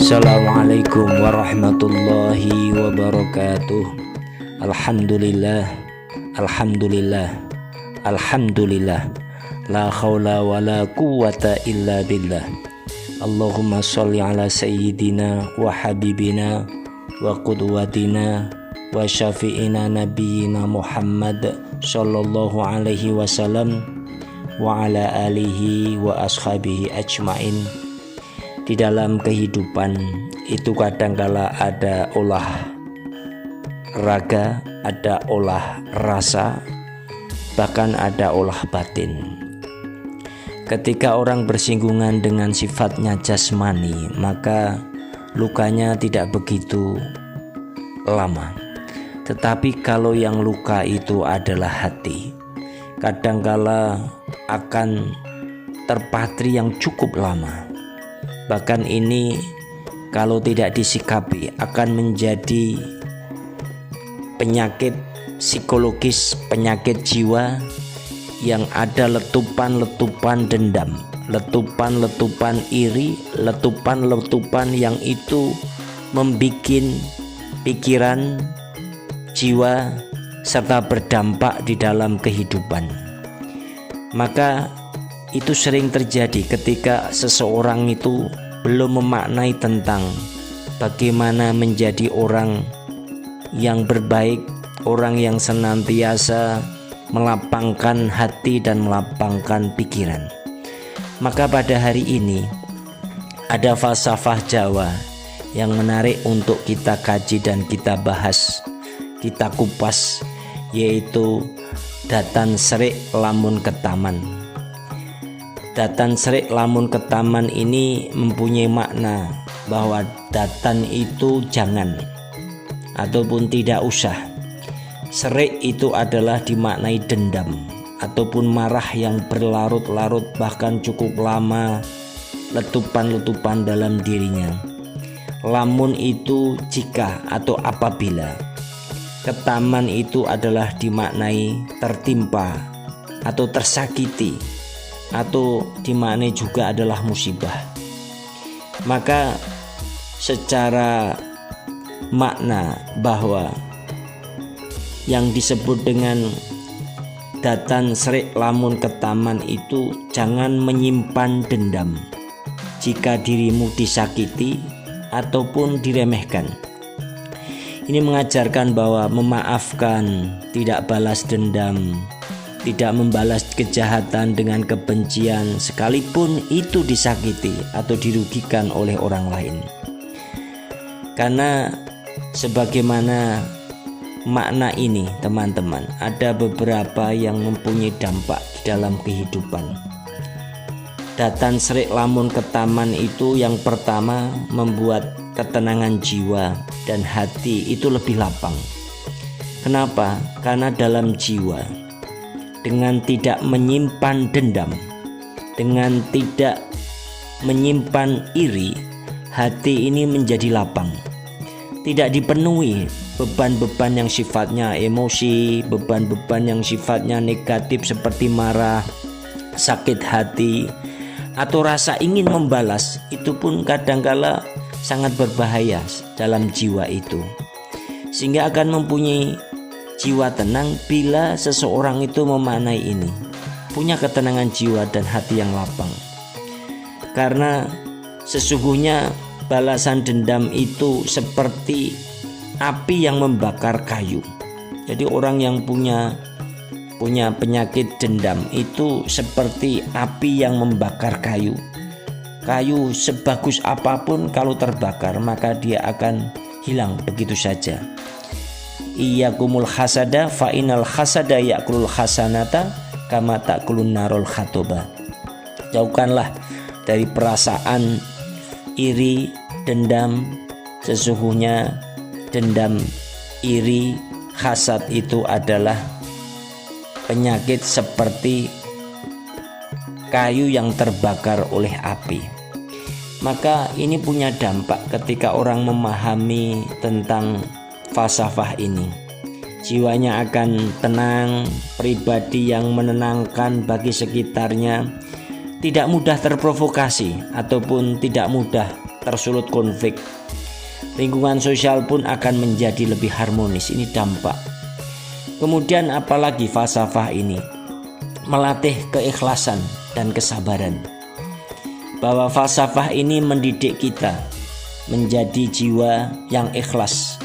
Assalamualaikum warahmatullahi wabarakatuh. Alhamdulillah, alhamdulillah, alhamdulillah. La haula wa la quwwata illa billah. Allahumma sholli ala sayyidina wa habibina wa qudwatina wa syafi'ina nabiyyina Muhammad sallallahu alaihi wasallam wa ala alihi wa ashabihi ajmain. Di dalam kehidupan itu kadangkala ada olah raga, ada olah rasa, bahkan ada olah batin. Ketika orang bersinggungan dengan sifatnya jasmani, maka lukanya tidak begitu lama. Tetapi kalau yang luka itu adalah hati, kadangkala akan terpatri yang cukup lama. Bahkan ini kalau tidak disikapi akan menjadi penyakit psikologis, penyakit jiwa yang ada letupan-letupan dendam, letupan-letupan iri, letupan-letupan yang itu membuat pikiran, jiwa serta berdampak di dalam kehidupan. Maka itu sering terjadi ketika seseorang itu belum memaknai tentang bagaimana menjadi orang yang berbaik, orang yang senantiasa melapangkan hati dan melapangkan pikiran. Maka pada hari ini ada falsafah Jawa yang menarik untuk kita kaji dan kita bahas, kita kupas, yaitu datan serik lamun ketaman. Datan serik lamun ketaman ini mempunyai makna bahwa datan itu jangan ataupun tidak usah. Serik itu adalah dimaknai dendam ataupun marah yang berlarut-larut bahkan cukup lama, letupan-letupan dalam dirinya. Lamun itu jika atau apabila. Ketaman itu adalah dimaknai tertimpa atau tersakiti, atau dimaknai juga adalah musibah. Maka secara makna bahwa yang disebut dengan datan serik lamun ketaman itu jangan menyimpan dendam jika dirimu disakiti ataupun diremehkan. Ini mengajarkan bahwa memaafkan, tidak balas dendam, tidak membalas kejahatan dengan kebencian sekalipun itu disakiti atau dirugikan oleh orang lain. Karena sebagaimana makna ini teman-teman, ada beberapa yang mempunyai dampak di dalam kehidupan. Datan serik lamun ketaman itu yang pertama membuat ketenangan jiwa dan hati itu lebih lapang. Kenapa? Karena dalam jiwa, dengan tidak menyimpan dendam, dengan tidak menyimpan iri, hati ini menjadi lapang. Tidak dipenuhi beban-beban yang sifatnya emosi, beban-beban yang sifatnya negatif seperti marah, sakit hati, atau rasa ingin membalas. Itu pun kadangkala sangat berbahaya dalam jiwa itu, sehingga akan mempunyai jiwa tenang bila seseorang itu memaknai ini, punya ketenangan jiwa dan hati yang lapang. Karena sesungguhnya balasan dendam itu seperti api yang membakar kayu. Jadi orang yang punya penyakit dendam itu seperti api yang membakar kayu. Kayu sebagus apapun kalau terbakar maka dia akan hilang begitu saja. Iyyakumul hasada fa innal hasada ya'kulul hasanata kama ta'kulun narul khatoba. Jauhkanlah dari perasaan iri, dendam. Sesungguhnya dendam, iri, hasad itu adalah penyakit seperti kayu yang terbakar oleh api. Maka ini punya dampak ketika orang memahami tentang falsafah ini. Jiwanya akan tenang, pribadi yang menenangkan bagi sekitarnya, tidak mudah terprovokasi ataupun tidak mudah tersulut konflik. Lingkungan sosial pun akan menjadi lebih harmonis. Ini dampak. Kemudian apalagi falsafah ini melatih keikhlasan dan kesabaran. Bahwa falsafah ini mendidik kita menjadi jiwa yang ikhlas,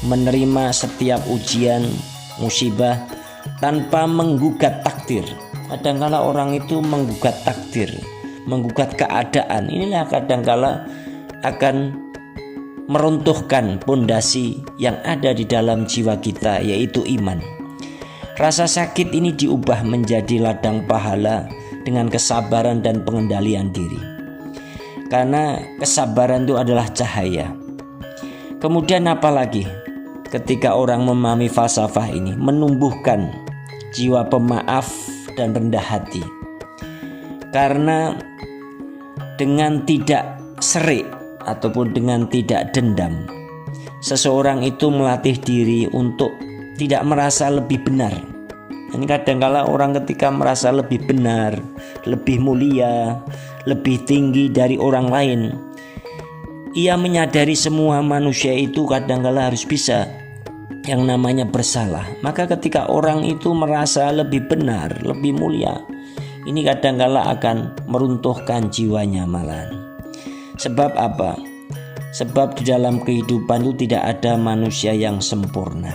menerima setiap ujian, musibah tanpa menggugat takdir. Kadangkala orang itu menggugat takdir, menggugat keadaan. Inilah kadangkala akan meruntuhkan pondasi yang ada di dalam jiwa kita, yaitu iman. Rasa sakit ini diubah menjadi ladang pahala dengan kesabaran dan pengendalian diri. Karena kesabaran itu adalah cahaya. Kemudian apalagi ketika orang memahami falsafah ini, menumbuhkan jiwa pemaaf dan rendah hati. Karena dengan tidak serik ataupun dengan tidak dendam, seseorang itu melatih diri untuk tidak merasa lebih benar. Ini kadangkala orang ketika merasa lebih benar, lebih mulia, lebih tinggi dari orang lain, ia menyadari semua manusia itu kadangkala harus bisa yang namanya bersalah. Maka ketika orang itu merasa lebih benar, lebih mulia, ini kadangkala akan meruntuhkan jiwanya malahan. Sebab apa? Sebab di dalam kehidupan itu tidak ada manusia yang sempurna.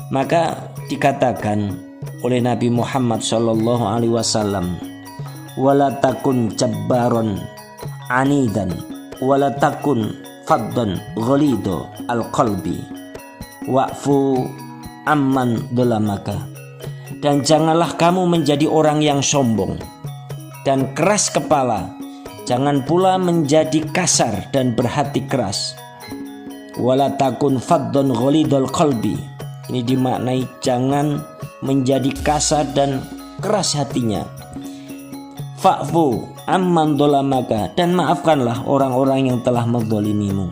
Maka dikatakan oleh Nabi Muhammad SAW, wala takun jabbaron anidan wala takun faddan ghalido al-qalbi wa'fu amman dolamaka. Dan janganlah kamu menjadi orang yang sombong dan keras kepala. Jangan pula menjadi kasar dan berhati keras. Wala takun faddan ghalidul qalbi. Ini dimaknai jangan menjadi kasar dan keras hatinya. Fa'fu amman dolamaka, dan maafkanlah orang-orang yang telah menzalimimu.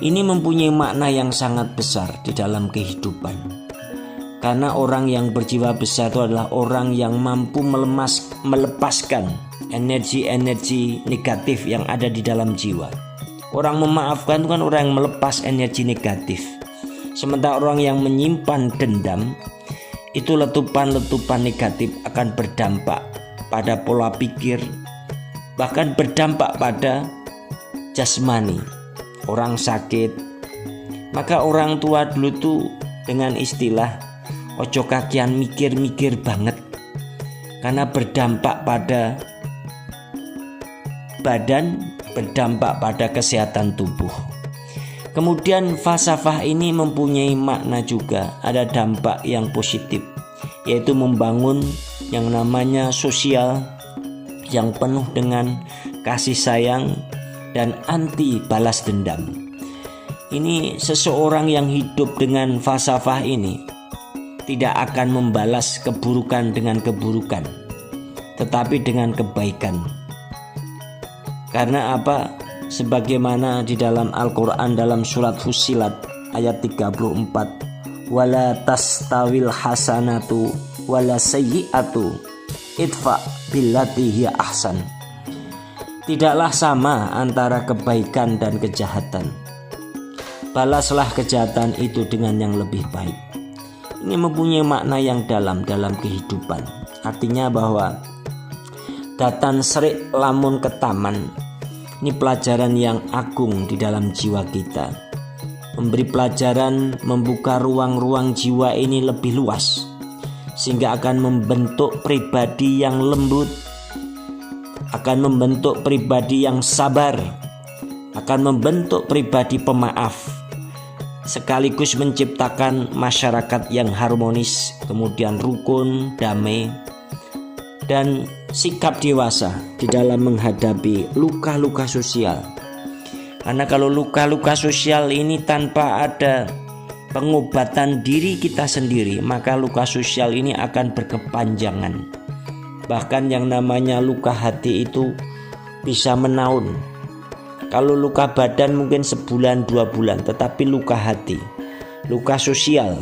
Ini mempunyai makna yang sangat besar di dalam kehidupan. Karena orang yang berjiwa besar itu adalah orang yang mampu melepaskan energi-energi negatif yang ada di dalam jiwa. Orang memaafkan itu kan orang yang melepas energi negatif. Sementara orang yang menyimpan dendam, itu letupan-letupan negatif akan berdampak pada pola pikir, bahkan berdampak pada jasmani. Orang sakit. Maka orang tua dulu tuh dengan istilah ojo kakian mikir-mikir banget, karena berdampak pada badan, berdampak pada kesehatan tubuh. Kemudian falsafah ini mempunyai makna juga, ada dampak yang positif, yaitu membangun yang namanya sosial yang penuh dengan kasih sayang dan anti balas dendam. Ini seseorang yang hidup dengan falsafah ini tidak akan membalas keburukan dengan keburukan, tetapi dengan kebaikan. Karena apa? Sebagaimana di dalam Al-Quran dalam surat Fussilat ayat 34, wala tastawil hasanatu wala sayyi'atu idfa billati hiya ahsan. Tidaklah sama antara kebaikan dan kejahatan. Balaslah kejahatan itu dengan yang lebih baik. Ini mempunyai makna yang dalam kehidupan. Artinya bahwa datan serik lamun ketaman. Ini pelajaran yang agung di dalam jiwa kita. Memberi pelajaran, membuka ruang-ruang jiwa ini lebih luas, sehingga akan membentuk pribadi yang lembut, akan membentuk pribadi yang sabar, akan membentuk pribadi pemaaf, sekaligus menciptakan masyarakat yang harmonis, kemudian rukun, damai, dan sikap dewasa di dalam menghadapi luka-luka sosial. Karena kalau luka-luka sosial ini tanpa ada pengobatan diri kita sendiri, maka luka sosial ini akan berkepanjangan. Bahkan yang namanya luka hati itu bisa menaun. Kalau luka badan mungkin sebulan 2 bulan, tetapi luka hati, luka sosial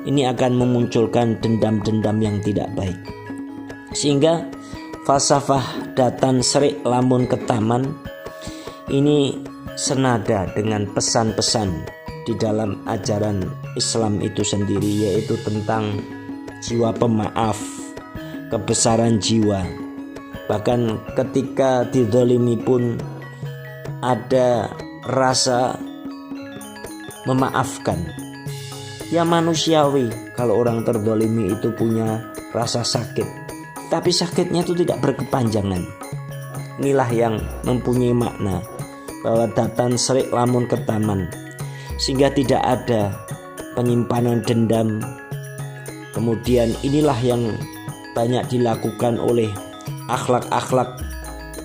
ini akan memunculkan dendam-dendam yang tidak baik. Sehingga falsafah datan serik lamun ketaman Ini senada dengan pesan-pesan di dalam ajaran Islam itu sendiri, yaitu tentang jiwa pemaaf, kebesaran jiwa. Bahkan ketika dizalimi pun ada rasa memaafkan. Ya manusiawi kalau orang terzalimi itu punya rasa sakit, tapi sakitnya itu tidak berkepanjangan. Inilah yang mempunyai makna bahwa datan serik lamun ketaman, sehingga tidak ada penyimpanan dendam. Kemudian inilah yang banyak dilakukan oleh akhlak-akhlak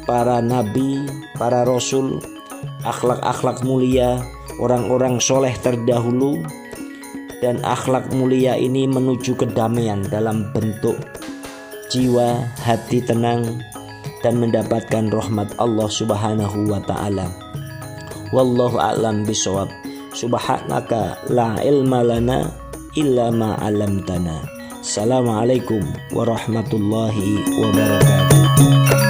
para nabi, para rasul, akhlak-akhlak mulia, orang-orang soleh terdahulu. Dan akhlak mulia ini menuju kedamaian dalam bentuk jiwa, hati tenang, dan mendapatkan rahmat Allah Subhanahu wa ta'ala. Wallahu a'lam bishawab. Subhanaka la ilma lana illa ma 'allamtana. Assalamualaikum warahmatullahi wabarakatuh.